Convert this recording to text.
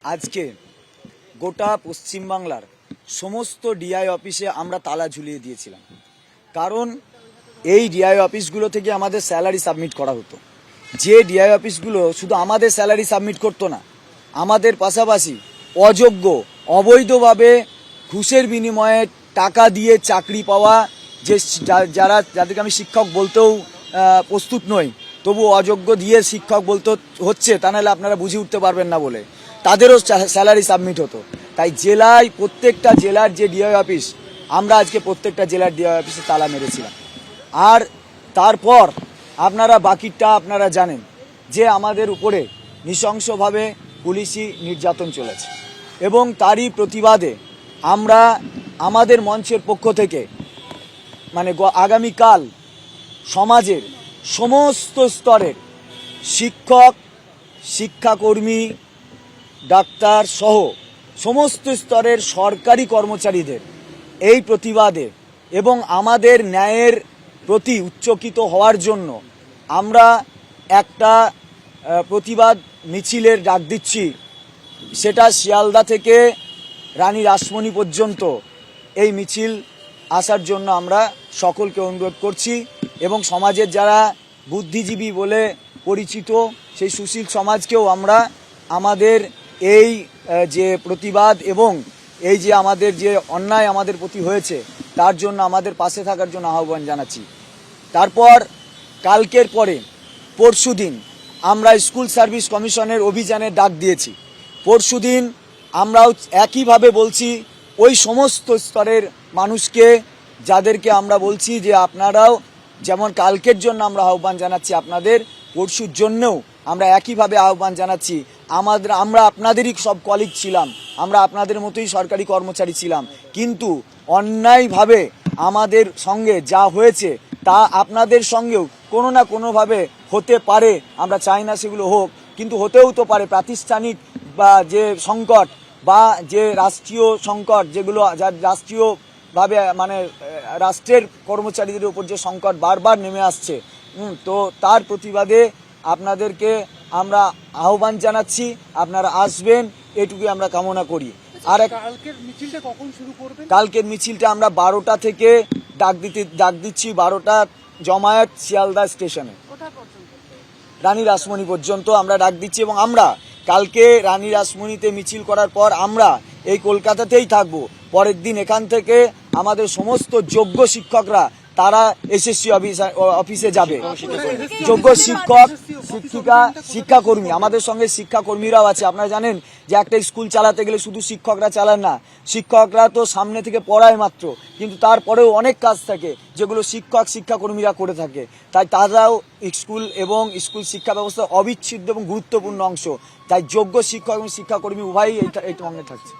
আজকে গোটা পশ্চিমবাংলার সমস্ত ডিআই অফিসে আমরা তালা ঝুলিয়ে দিয়েছিলাম, কারণ এই ডিআই অফিসগুলো থেকে আমাদের স্যালারি সাবমিট করা হতো। যে ডিআই অফিসগুলো শুধু আমাদের স্যালারি সাবমিট করতো না, আমাদের পাশাপাশি অযোগ্য অবৈধভাবে ঘুষের বিনিময়ে টাকা দিয়ে চাকরি পাওয়া যে যাদেরকে আমি শিক্ষক বলতেও প্রস্তুত নই, তবু অযোগ্য দিয়ে শিক্ষক বলতে হচ্ছে, তা নাহলে আপনারা বুঝে উঠতে পারবেন না বলে তাদেরও স্যালারি সাবমিট হতো। তাই জেলায় প্রত্যেকটা জেলার যে ডিআই অফিস, আমরা আজকে প্রত্যেকটা জেলার ডিআই অফিসে তালা মেরেছিলাম। আর তারপর আপনারা বাকিটা আপনারা জানেন যে আমাদের উপরে নৃশংসভাবে পুলিশি নির্যাতন চলেছে, এবং তারই প্রতিবাদে আমরা আমাদের মঞ্চের পক্ষ থেকে আগামীকাল সমাজের সমস্ত স্তরের শিক্ষক, শিক্ষাকর্মী, ডাক্তার সহ সমস্ত স্তরের সরকারি কর্মচারীদের এই প্রতিবাদে এবং আমাদের ন্যায়ের প্রতি উচ্চকিত হওয়ার জন্য আমরা একটা প্রতিবাদ মিছিলের ডাক দিচ্ছি। সেটা শিয়ালদা থেকে রানী রাসমণি পর্যন্ত এই মিছিল আসার জন্য আমরা সকলকে অনুরোধ করছি, এবং সমাজের যারা বুদ্ধিজীবী বলে পরিচিত সেই সুশীল সমাজকেও আমরা আমাদের এই যে প্রতিবাদ এবং এই যে আমাদের যে অন্যায় আমাদের প্রতি হয়েছে তার জন্য আমাদের পাশে থাকার জন্য আহ্বান জানাচ্ছি। তারপর কালকের পরে পরশুদিন আমরা স্কুল সার্ভিস কমিশনের অভিযানের ডাক দিয়েছি। পরশুদিন আমরাও একইভাবে বলছি ওই সমস্ত স্তরের মানুষকে, যাদেরকে আমরা বলছি যে আপনারাও যেমন কালকের জন্য আমরা আহ্বান জানাচ্ছি, আপনাদের পরশুর জন্যও আমরা একইভাবে আহ্বান জানাচ্ছি। আমরা আপনাদেরই সব কলিগ ছিলাম, আমরা আপনাদের মতোই সরকারি কর্মচারী ছিলাম, কিন্তু অন্যায়ভাবে আমাদের সঙ্গে যা হয়েছে তা আপনাদের সঙ্গেও কোনো না কোনোভাবে হতে পারে। আমরা চাই না সেগুলো হোক, কিন্তু হতেও তো পারে। প্রাতিষ্ঠানিক বা যে সংকট বা যে রাষ্ট্রীয় সংকট, যেগুলো রাষ্ট্রীয়ভাবে রাষ্ট্রের কর্মচারীদের উপর যে সংকট বারবার নেমে আসছে, তো তার প্রতিবাদে আপনাদেরকে আমরা আহ্বান জানাচ্ছি, আপনারা আসবেন, এটুকুই আমরা কামনা করি। আর কালকের মিছিলটা কখন শুরু করবেন? কালকের মিছিলটা আমরা 12টা থেকে ডাক দিচ্ছি। 12টা জমায়েত শিয়ালদা স্টেশনে রানী রাসমণি পর্যন্ত আমরা ডাক দিচ্ছি, এবং আমরা কালকে রানী রাসমণিতে মিছিল করার পর আমরা এই কলকাতাতেই থাকবো। পরের দিন এখান থেকে আমাদের সমস্ত যোগ্য শিক্ষকরা তারা এসএসসি অফিসে যাবে। যোগ্য শিক্ষক, শিক্ষিকা, শিক্ষাকর্মী, আমাদের সঙ্গে শিক্ষাকর্মীরাও আছে। আপনারা জানেন যে একটা স্কুল চালাতে গেলে শুধু শিক্ষকরা চালান না, শিক্ষকরা তো সামনে থেকে পড়ায় মাত্র, কিন্তু তারপরেও অনেক কাজ থাকে যেগুলো শিক্ষক, শিক্ষাকর্মীরা করে থাকে। তাই তারাও স্কুল এবং স্কুল শিক্ষা ব্যবস্থার অবিচ্ছেদ্য এবং গুরুত্বপূর্ণ অংশ। তাই যোগ্য শিক্ষক এবং শিক্ষাকর্মী উভয়ই এই সঙ্গে থাকছে।